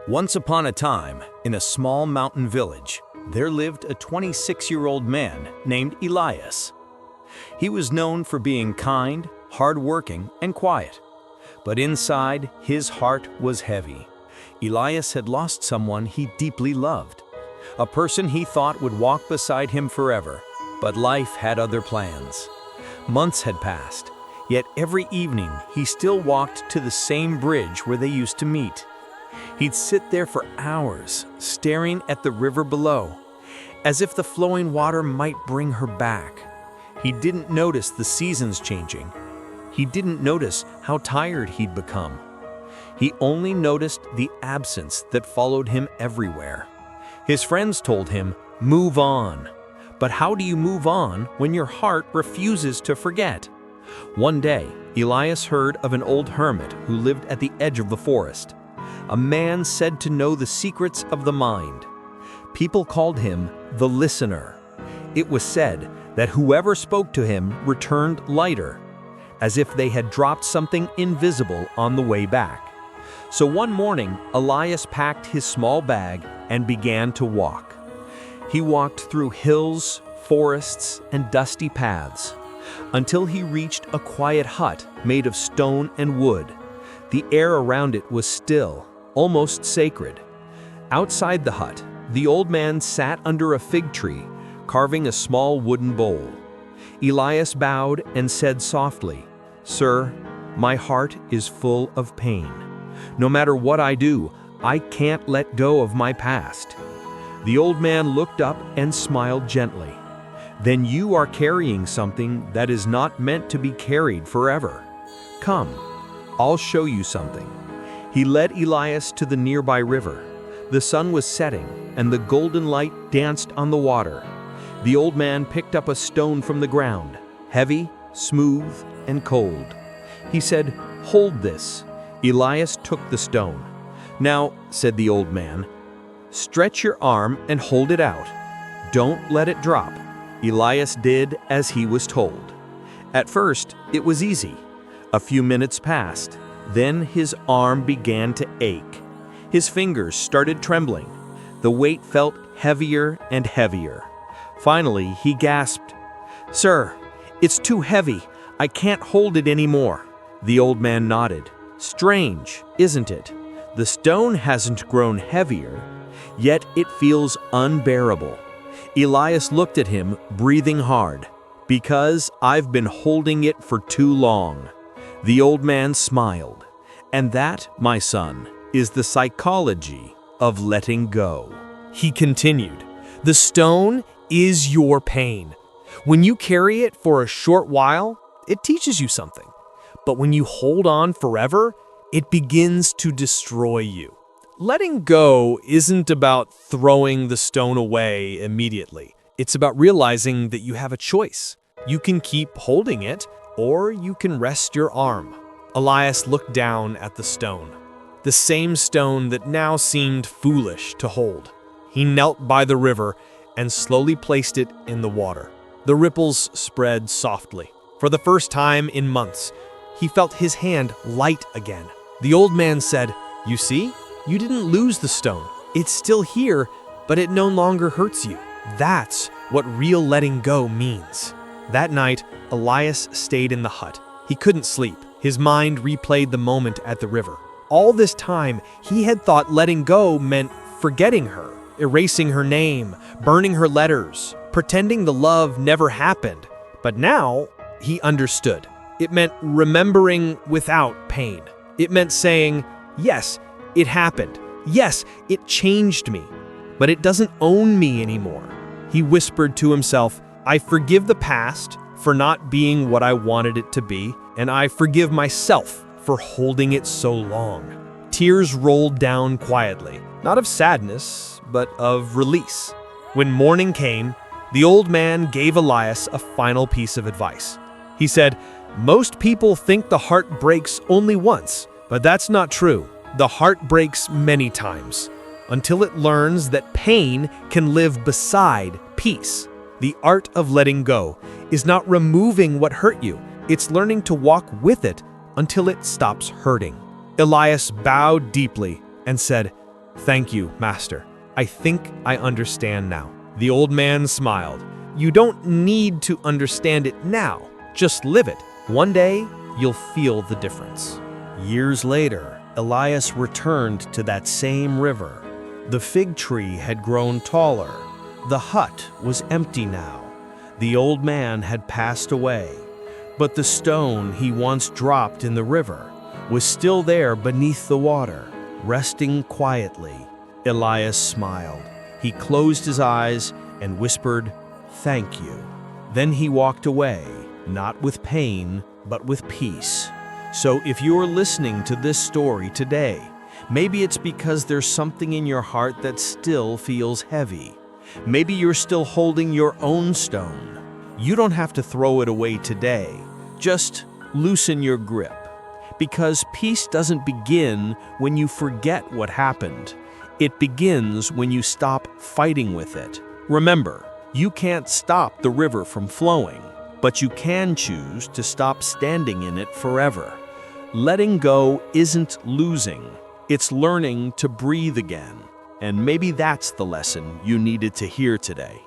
Once upon a time, in a small mountain village, there lived a 26-year-old man named Elias. He was known for being kind, hardworking, and quiet. But inside, his heart was heavy. Elias had lost someone he deeply loved, a person he thought would walk beside him forever. But life had other plans. Months had passed, yet every evening he still walked to the same bridge where they used to meet. He'd sit there for hours, staring at the river below, as if the flowing water might bring her back. He didn't notice the seasons changing. He didn't notice how tired he'd become. He only noticed the absence that followed him everywhere. His friends told him, "Move on." But how do you move on when your heart refuses to forget? One day, Elias heard of an old hermit who lived at the edge of the forest. A man said to know the secrets of the mind. People called him the listener. It was said that whoever spoke to him returned lighter, as if they had dropped something invisible on the way back. So one morning, Elias packed his small bag and began to walk. He walked through hills, forests, and dusty paths, until he reached a quiet hut made of stone and wood. The air around it was still, almost sacred. Outside the hut, the old man sat under a fig tree, carving a small wooden bowl. Elias bowed and said softly, "Sir, my heart is full of pain. No matter what I do, I can't let go of my past." The old man looked up and smiled gently. "Then you are carrying something that is not meant to be carried forever. Come, I'll show you something." He led Elias to the nearby river. The sun was setting, and the golden light danced on the water. The old man picked up a stone from the ground, heavy, smooth, and cold. He said, "Hold this." Elias took the stone. "Now," said the old man, "stretch your arm and hold it out. Don't let it drop." Elias did as he was told. At first, it was easy. A few minutes passed. Then his arm began to ache. His fingers started trembling. The weight felt heavier and heavier. Finally, he gasped, "Sir, it's too heavy. I can't hold it anymore." The old man nodded. "Strange, isn't it? The stone hasn't grown heavier, yet it feels unbearable." Elias looked at him, breathing hard. "Because I've been holding it for too long." The old man smiled. "And that, my son, is the psychology of letting go." He continued, "The stone is your pain. When you carry it for a short while, it teaches you something. But when you hold on forever, it begins to destroy you." Letting go isn't about throwing the stone away immediately. It's about realizing that you have a choice. You can keep holding it, or you can rest your arm. Elias looked down at the stone, the same stone that now seemed foolish to hold. He knelt by the river and slowly placed it in the water. The ripples spread softly. For the first time in months, he felt his hand light again. The old man said, "You see? You didn't lose the stone. It's still here, but it no longer hurts you." That's what real letting go means. That night, Elias stayed in the hut. He couldn't sleep. His mind replayed the moment at the river. All this time, he had thought letting go meant forgetting her, erasing her name, burning her letters, pretending the love never happened. But now, he understood. It meant remembering without pain. It meant saying, "Yes, it happened. Yes, it changed me, but it doesn't own me anymore." He whispered to himself, "I forgive the past for not being what I wanted it to be, and I forgive myself for holding it so long." Tears rolled down quietly, not of sadness, but of release. When morning came, the old man gave Elias a final piece of advice. He said, "Most people think the heart breaks only once, but that's not true. The heart breaks many times, until it learns that pain can live beside peace." The art of letting go is not removing what hurt you. It's learning to walk with it until it stops hurting. Elias bowed deeply and said, "Thank you, master. I think I understand now." The old man smiled. "You don't need to understand it now. Just live it. One day, you'll feel the difference." Years later, Elias returned to that same river. The fig tree had grown taller. The hut was empty now. The old man had passed away. But the stone he once dropped in the river was still there beneath the water, resting quietly. Elias smiled. He closed his eyes and whispered, "Thank you." Then he walked away, not with pain, but with peace. So if you're listening to this story today, maybe it's because there's something in your heart that still feels heavy. Maybe you're still holding your own stone. You don't have to throw it away today. Just loosen your grip. Because peace doesn't begin when you forget what happened. It begins when you stop fighting with it. Remember, you can't stop the river from flowing, but you can choose to stop standing in it forever. Letting go isn't losing. It's learning to breathe again. And maybe that's the lesson you needed to hear today.